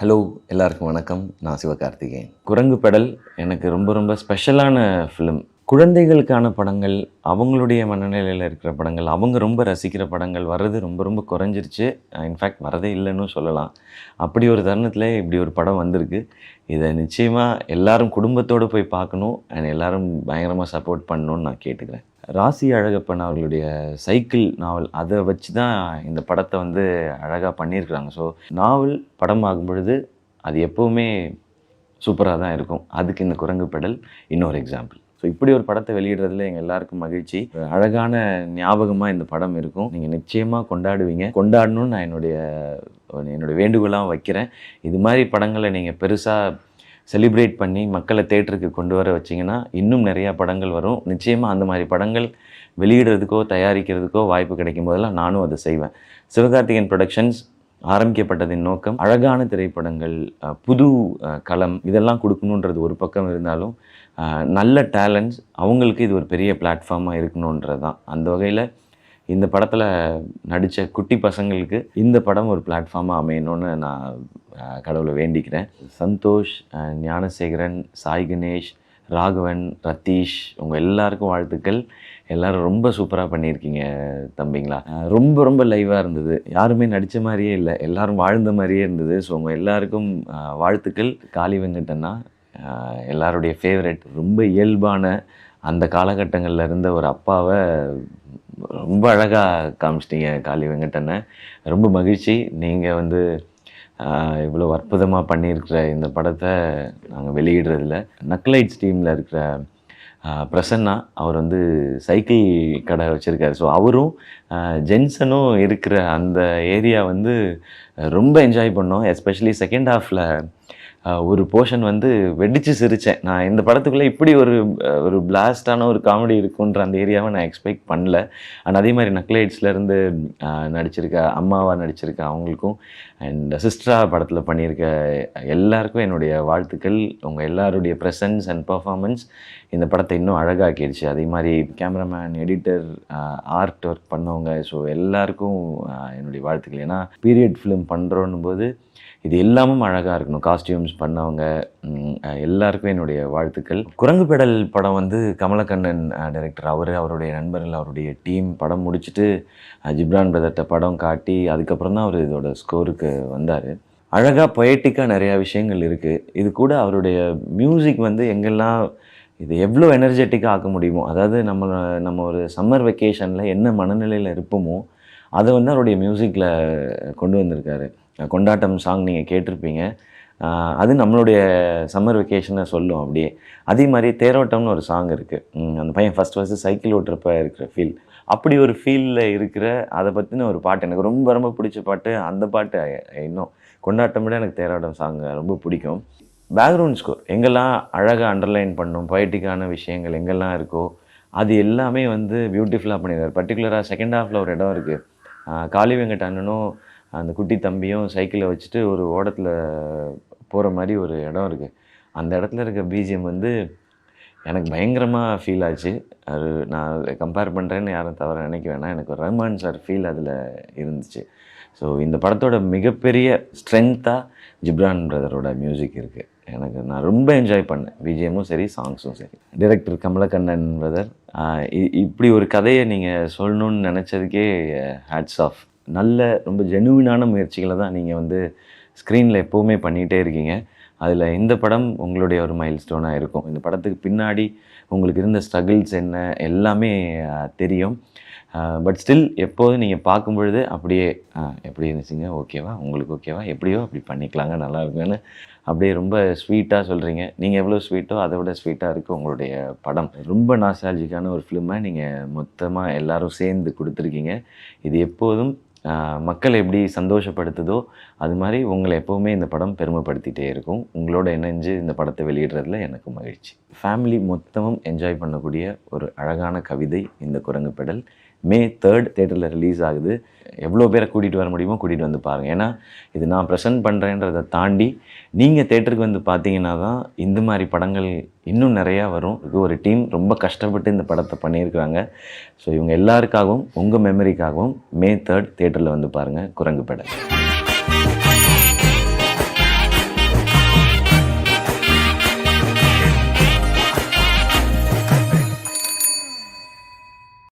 Hello, எல்லாருக்கும் வணக்கம். நான் சிவகார்த்திகேயன். குரங்கு பெடல் எனக்கு ரொம்ப ரொம்ப ஸ்பெஷலான ஃபிலிம். குழந்தைகளுக்கான படங்கள், அவங்களுடைய மனநிலையில் இருக்கிற படங்கள், அவங்க ரொம்ப ரசிக்கிற படங்கள் வர்றது ரொம்ப ரொம்ப குறைஞ்சிருச்சு. இன்ஃபேக்ட் வரதே இல்லைன்னு சொல்லலாம். அப்படி ஒரு தருணத்தில் இப்படி ஒரு படம் வந்திருக்கு. இதை நிச்சயமாக எல்லாரும் குடும்பத்தோடு போய் பார்க்கணும் அண்ட் எல்லாரும் பயங்கரமாக சப்போர்ட் பண்ணணும்னு நான் கேட்டுக்கிறேன். ராசி அழகப்பன் அவர்களுடைய சைக்கிள் நாவல் அதை வச்சு தான் இந்த படத்தை வந்து அழகாக பண்ணியிருக்கிறாங்க. ஸோ நாவல் படமாகும் பொழுது அது எப்போவுமே சூப்பராக தான் இருக்கும். அதுக்கு இந்த குரங்கு பெடல் இன்னொரு எக்ஸாம்பிள். ஸோ இப்படி ஒரு படத்தை வெளியிடுறதுல எங்கள் எல்லாருக்கும் மகிழ்ச்சி. அழகான ஞாபகமாக இந்த படம் இருக்கும். நீங்கள் நிச்சயமாக கொண்டாடுவீங்க. கொண்டாடணும்னு நான் என்னுடைய வேண்டுகோளாக வைக்கிறேன். இது மாதிரி படங்களை நீங்கள் பெருசாக செலிப்ரேட் பண்ணி மக்களை தேட்டருக்கு கொண்டு வர வச்சிங்கன்னா இன்னும் நிறையா படங்கள் வரும். நிச்சயமாக அந்த மாதிரி படங்கள் வெளியிடுறதுக்கோ தயாரிக்கிறதுக்கோ வாய்ப்பு கிடைக்கும் போதெல்லாம் நானும் அதை செய்வேன். சிவகார்த்திகேயன் ப்ரொடக்ஷன்ஸ் ஆரம்பிக்கப்பட்டதின் நோக்கம் அழகான திரைப்படங்கள், புது களம் இதெல்லாம் கொடுக்கணுன்றது ஒரு பக்கம் இருந்தாலும் நல்ல டேலண்ட்ஸ் அவங்களுக்கு இது ஒரு பெரிய பிளாட்ஃபார்மாக இருக்கணுன்றது தான். அந்த வகையில் இந்த படத்தில் நடித்த குட்டி பசங்களுக்கு இந்த படம் ஒரு பிளாட்ஃபார்மாக அமையணும்னு நான் கடவுளை வேண்டிக்கிறேன். சந்தோஷ், ஞானசேகரன், சாய் கணேஷ், ராகவன், ரத்தீஷ் உங்கள் எல்லாருக்கும் வாழ்த்துக்கள். எல்லோரும் ரொம்ப சூப்பராக பண்ணியிருக்கீங்க தம்பிங்களா. ரொம்ப ரொம்ப லைவாக இருந்தது. யாருமே நடித்த மாதிரியே இல்லை, எல்லோரும் வாழ்ந்த மாதிரியே இருந்தது. ஸோ உங்கள் எல்லாருக்கும் வாழ்த்துக்கள். காளி வெங்கடண்ணா எல்லாருடைய ஃபேவரெட். ரொம்ப இயல்பான அந்த காலகட்டங்களில் இருந்த ஒரு அப்பாவை ரொம்ப அழகாக காமிச்சிட்டிங்க காளி வெங்கடண்ணன். ரொம்ப மகிழ்ச்சி. நீங்கள் வந்து இவ்வளோ அற்புதமாக பண்ணியிருக்கிற இந்த படத்தை நாங்கள் வெளியிடுறதில்ல. நக்லைட்ஸ் டீமில் இருக்கிற பிரசன்னா அவர் வந்து சைக்கிள் கடை வச்சுருக்காரு. ஸோ அவரும் ஜென்சனும் இருக்கிற அந்த ஏரியா வந்து ரொம்ப என்ஜாய் பண்ணோம். எஸ்பெஷலி செகண்ட் ஹாஃபில் ஒரு போர்ஷன் வந்து வெடித்து சிரித்தேன். நான் இந்த படத்துக்குள்ளே இப்படி ஒரு பிளாஸ்டான ஒரு காமெடி இருக்குன்ற அந்த ஏரியாவை நான் எக்ஸ்பெக்ட் பண்ணல. அண்ட் அதே மாதிரி நக்லைட்ஸ்லேருந்து நடிச்சிருக்க அம்மாவாக நடிச்சிருக்க அவங்களுக்கும் அண்ட் சிஸ்டரா படத்தில் பண்ணியிருக்க எல்லாருக்கும் என்னுடைய வாழ்த்துக்கள். உங்கள் எல்லாருடைய ப்ரெசன்ஸ் அண்ட் பர்ஃபார்மன்ஸ் இந்த படத்தை இன்னும் அழகாக்கிடுச்சு. அதே மாதிரி கேமராமேன், எடிட்டர், ஆர்ட் ஒர்க் பண்ணவங்க, ஸோ எல்லாருக்கும் என்னுடைய வாழ்த்துக்கள். ஏன்னா பீரியட் ஃபிலிம் பண்ணுறோன்னும் போது இது எல்லாமும் அழகாக இருக்கணும். காஸ்டியூம்ஸ் பண்ணவங்க எல்லாருக்கும் என்னுடைய வாழ்த்துக்கள். குரங்கு பெடல் படம் வந்து கமலக்கண்ணன் டைரக்டர், அவருடைய நண்பர்கள், அவருடைய டீம் படம் முடிச்சுட்டு ஜிப்ரான் பிரதர்கிட்ட படம் காட்டி அதுக்கப்புறம் தான் அவர் இதோட ஸ்கோருக்கு வந்தார். அழகாக பொயட்டிக்காக நிறையா விஷயங்கள் இருக்குது. இது கூட அவருடைய மியூசிக் வந்து எங்கெல்லாம் இது எவ்வளோ எனர்ஜெட்டிக்காக ஆக்க முடியுமோ, அதாவது நம்ம ஒரு சம்மர் வெக்கேஷனில் என்ன மனநிலையில் இருப்போமோ அதை வந்து அவருடைய மியூசிக்கில் கொண்டு வந்திருக்காரு. கொண்டாட்டம் சாங் நீங்கள் கேட்டிருப்பீங்க. அது நம்மளுடைய சம்மர் வெக்கேஷனை சொல்லும் அப்படியே. அதே மாதிரி தேரோட்டம்னு ஒரு சாங் இருக்குது. அந்த பையன் ஃபஸ்ட்டு சைக்கிள் ஓட்டுறப்ப இருக்கிற ஃபீல், அப்படி ஒரு ஃபீலில் இருக்கிற அதை பற்றின ஒரு பாட்டு எனக்கு ரொம்ப ரொம்ப பிடிச்ச பாட்டு. அந்த பாட்டு இன்னும் கொண்டாட்டம் விட எனக்கு தேரோட்டம் சாங் ரொம்ப பிடிக்கும். பேக்ரவுண்ட் ஸ்கோர் எங்கெல்லாம் அழகாக அண்டர்லைன் பண்ணும், பொயட்டிக்கான விஷயங்கள் எங்கெல்லாம் இருக்கோ அது எல்லாமே வந்து பியூட்டிஃபுல்லாக பண்ணியிருக்காரு. பர்டிகுலராக செகண்ட் ஹாஃபில் ஒரு இடம் இருக்குது. காளி வெங்கட் அண்ணனும் அந்த குட்டி தம்பியும் சைக்கிளை வச்சுட்டு ஒரு ஓடத்தில் போகிற மாதிரி ஒரு இடம் இருக்குது. அந்த இடத்துல இருக்க பிஜிஎம் வந்து எனக்கு பயங்கரமாக ஃபீல் ஆச்சு. அது நான் கம்பேர் பண்ணுறேன்னு யாரும் தவிர நினைக்க வேணாம். எனக்கு ஒரு ரஹ்மான் சார் ஃபீல் அதில் இருந்துச்சு. ஸோ இந்த படத்தோட மிகப்பெரிய ஸ்ட்ரென்த்தாக ஜிப்ரான் பிரதரோட மியூசிக் இருக்குது. நான் ரொம்ப என்ஜாய் பண்ணேன். பிஜிஎம்மும் சரி, சாங்ஸும் சரி. டைரக்டர் கமலக்கண்ணன் பிரதர், இப்படி ஒரு கதையை நீங்கள் சொல்லணுன்னு நினச்சதுக்கே ஹேட்ஸ் ஆஃப். நல்ல ரொம்ப ஜெனுவினான முயற்சிகளை தான் நீங்கள் வந்து ஸ்க்ரீனில் எப்போவுமே பண்ணிகிட்டே இருக்கீங்க. அதில் இந்த படம் உங்களுடைய ஒரு மைல்ஸ்டோனாக இருக்கும். இந்த படத்துக்கு பின்னாடி உங்களுக்கு இருந்த ஸ்ட்ரகிள்ஸ் என்ன எல்லாமே தெரியும். பட் ஸ்டில் எப்போதும் நீங்கள் பார்க்கும் பொழுது அப்படியே எப்படி இருந்துச்சுங்க, ஓகேவா, உங்களுக்கு ஓகேவா, எப்படியோ அப்படி பண்ணிக்கலாங்க, நல்லா இருக்குன்னு அப்படியே ரொம்ப ஸ்வீட்டாக சொல்கிறீங்க. நீங்கள் எவ்வளோ ஸ்வீட்டோ அதை விட ஸ்வீட்டாக இருக்குது உங்களுடைய படம். ரொம்ப நாஸ்டாலஜிக்கான ஒரு ஃபிலிமை நீங்கள் மொத்தமாக எல்லோரும் சேர்ந்து கொடுத்துருக்கீங்க. இது எப்போதும் மக்களை எப்படி சந்தோஷப்படுத்துதோ அது மாதிரி உங்களை எப்போவுமே இந்த படம் பெருமைப்படுத்திகிட்டே இருக்கும். உங்களோட இணைஞ்சு இந்த படத்தை வெளியிடுறதுல எனக்கு மகிழ்ச்சி. ஃபேமிலி மொத்தமும் என்ஜாய் பண்ணக்கூடிய ஒரு அழகான கவிதை இந்த குரங்கு பெடல். May 3 தேட்டரில் ரிலீஸ் ஆகுது. எவ்வளோ பேரை கூட்டிகிட்டு வர முடியுமோ கூட்டிகிட்டு வந்து பாருங்கள். ஏன்னா இது நான் ப்ரெசென்ட் பண்ணுறேன்றதை தாண்டி நீங்கள் தேட்டருக்கு வந்து பார்த்தீங்கன்னா தான் இந்த மாதிரி படங்கள் இன்னும் நிறையா வரும். இது ஒரு டீம் ரொம்ப கஷ்டப்பட்டு இந்த படத்தை பண்ணியிருக்கிறாங்க. ஸோ இவங்க எல்லாருக்காகவும் உங்கள் மெமரிக்காகவும் May 3 தேட்டரில் வந்து பாருங்கள் குரங்கு பெடல்.